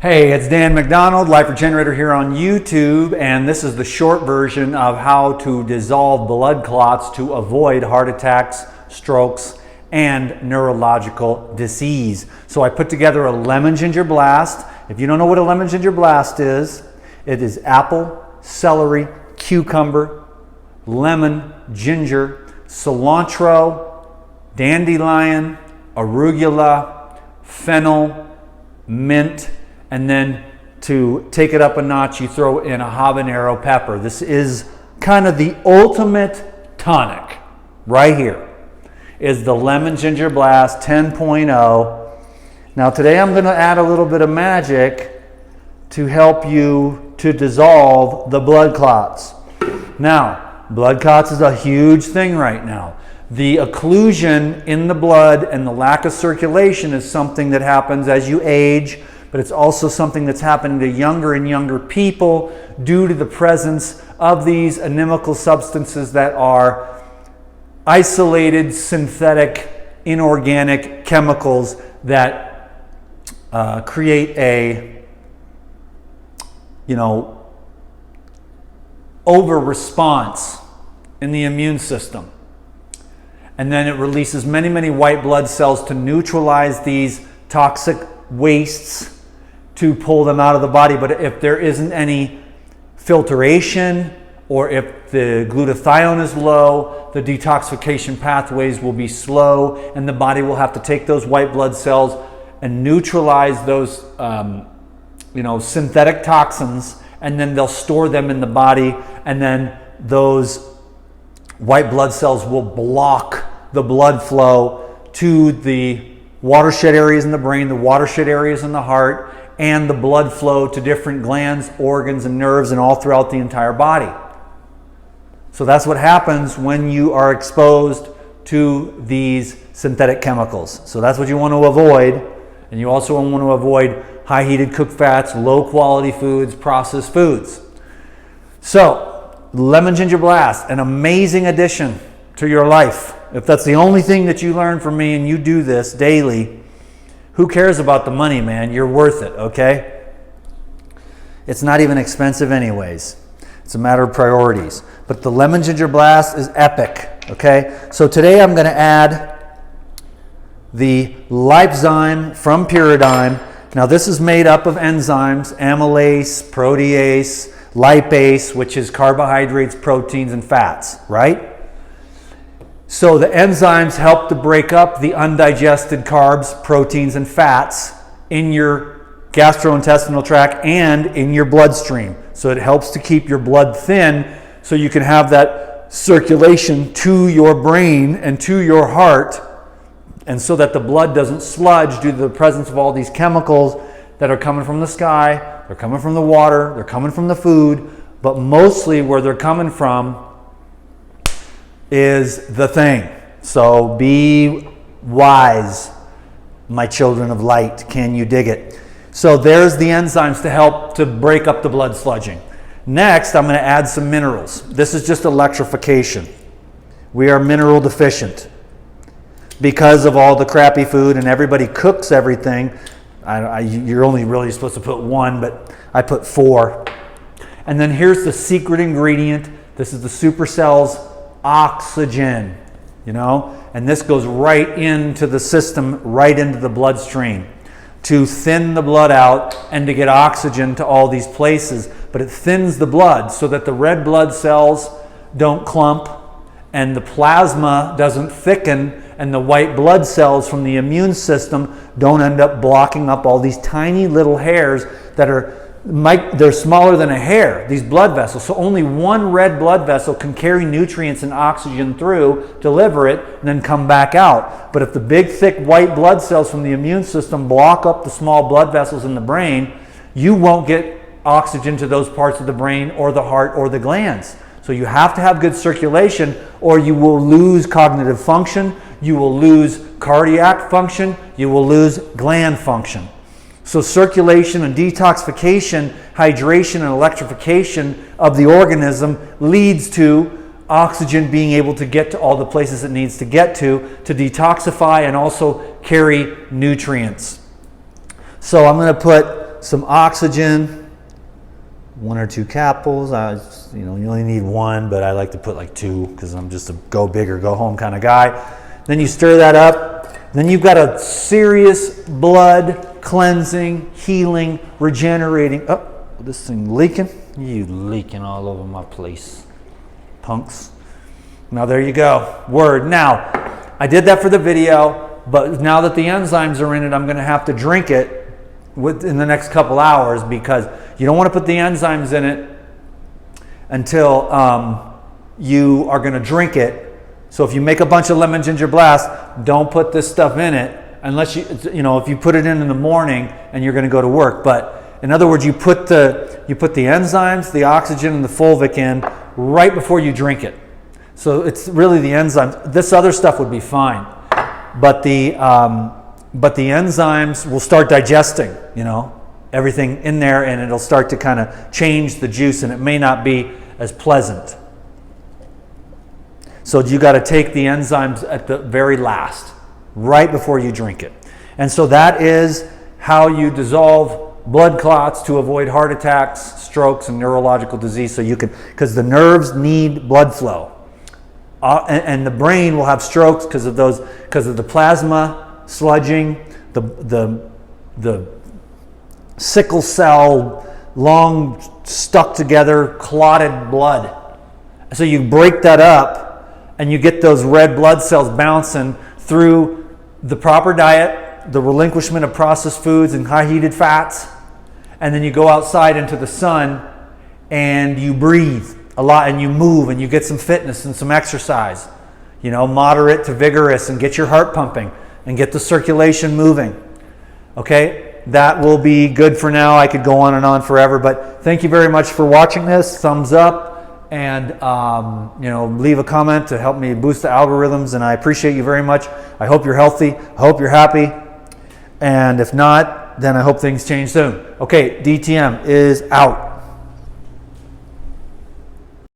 Hey, it's Dan McDonald, Life Regenerator here on YouTube, and this is the short version of how to dissolve blood clots to avoid heart attacks, strokes, and neurological disease. So I put together a lemon ginger blast. If you don't know what a lemon ginger blast is, it is apple, celery, cucumber, lemon, ginger, cilantro, dandelion, arugula, fennel, mint, and then to take it up a notch, you throw in a habanero pepper. This is kind of the ultimate tonic. Right here is the Lemon Ginger Blast 10.0. Now today I'm going to add a little bit of magic to help you to dissolve the blood clots. Now, blood clots is a huge thing right now. The occlusion in the blood and the lack of circulation is something that happens as you age, but it's also something that's happening to younger and younger people due to the presence of these inimical substances that are isolated, synthetic, inorganic chemicals that create a, over response in the immune system. And then it releases many, many white blood cells to neutralize these toxic wastes, to pull them out of the body. But if there isn't any filtration, or if the glutathione is low, the detoxification pathways will be slow, and the body will have to take those white blood cells and neutralize those synthetic toxins, and then they'll store them in the body, and then those white blood cells will block the blood flow to the watershed areas in the brain, the watershed areas in the heart, and the blood flow to different glands, organs, and nerves, and all throughout the entire body. So that's what happens when you are exposed to these synthetic chemicals. So that's what you want to avoid. And you also want to avoid high heated cooked fats, low quality foods, processed foods. So Lemon Ginger Blast, an amazing addition to your life. If that's the only thing that you learn from me and you do this daily, who cares about the money, man? You're worth it, okay? It's not even expensive anyways. It's a matter of priorities. But the Lemon Ginger Blast is epic, okay? So today I'm going to add the Liyfzyme from Pyridine. Now this is made up of enzymes, amylase, protease, lipase, which is carbohydrates, proteins, and fats, right? So the enzymes help to break up the undigested carbs, proteins, and fats in your gastrointestinal tract and in your bloodstream. So it helps to keep your blood thin so you can have that circulation to your brain and to your heart, and so that the blood doesn't sludge due to the presence of all these chemicals that are coming from the sky, they're coming from the water, they're coming from the food, but mostly where they're coming from is the thing. So be wise, my children of light. Can you dig it? So there's the enzymes to help to break up the blood sludging. Next, I'm going to add some minerals. This is just electrification. We are mineral deficient because of all the crappy food, and everybody cooks everything. You're only really supposed to put one, but I put 4. And then here's the secret ingredient. This is the Supercells oxygen, and this goes right into the system, right into the bloodstream to thin the blood out and to get oxygen to all these places. But it thins the blood so that the red blood cells don't clump and the plasma doesn't thicken, and the white blood cells from the immune system don't end up blocking up all these tiny little hairs that they're smaller than a hair, these blood vessels. So only one red blood vessel can carry nutrients and oxygen through, deliver it, and then come back out. But if the big, thick white blood cells from the immune system block up the small blood vessels in the brain, you won't get oxygen to those parts of the brain or the heart or the glands. So you have to have good circulation, or you will lose cognitive function, you will lose cardiac function, you will lose gland function. So circulation and detoxification, hydration and electrification of the organism leads to oxygen being able to get to all the places it needs to get to detoxify and also carry nutrients. So I'm going to put some oxygen, 1 or 2 capsules. You know, you only need 1, but I like to put like 2 because I'm just a go big or go home kind of guy. Then you stir that up. Then you've got a serious blood cleansing, healing, regenerating. Oh, this thing leaking. You leaking all over my place, punks. Now there you go. Word. Now, I did that for the video, but now that the enzymes are in it, I'm going to have to drink it in the next couple hours because you don't want to put the enzymes in it until you are going to drink it. So if you make a bunch of lemon ginger blast, don't put this stuff in it unless you know, if you put it in the morning and you're going to go to work. But in other words, you put the enzymes, the oxygen, and the fulvic in right before you drink it. So it's really the enzymes. This other stuff would be fine, but the enzymes will start digesting, you know, everything in there, and it'll start to kind of change the juice, and it may not be as pleasant. So you got to take the enzymes at the very last, right before you drink it. And so that is how you dissolve blood clots to avoid heart attacks, strokes, and neurological disease. So you can, because the nerves need blood flow. And the brain will have strokes because of the plasma sludging, the sickle cell, long stuck together clotted blood. So you break that up and you get those red blood cells bouncing through the proper diet, the relinquishment of processed foods and high heated fats, and then you go outside into the sun and you breathe a lot and you move and you get some fitness and some exercise, you know, moderate to vigorous, and get your heart pumping and get the circulation moving. Okay, that will be good for now. I could go on forever, but thank you very much for watching this. Thumbs up, and you know, leave a comment to help me boost the algorithms, and I appreciate you very much. I hope you're healthy. I hope you're happy, and if not, then I hope things change soon. Okay, DTM is out.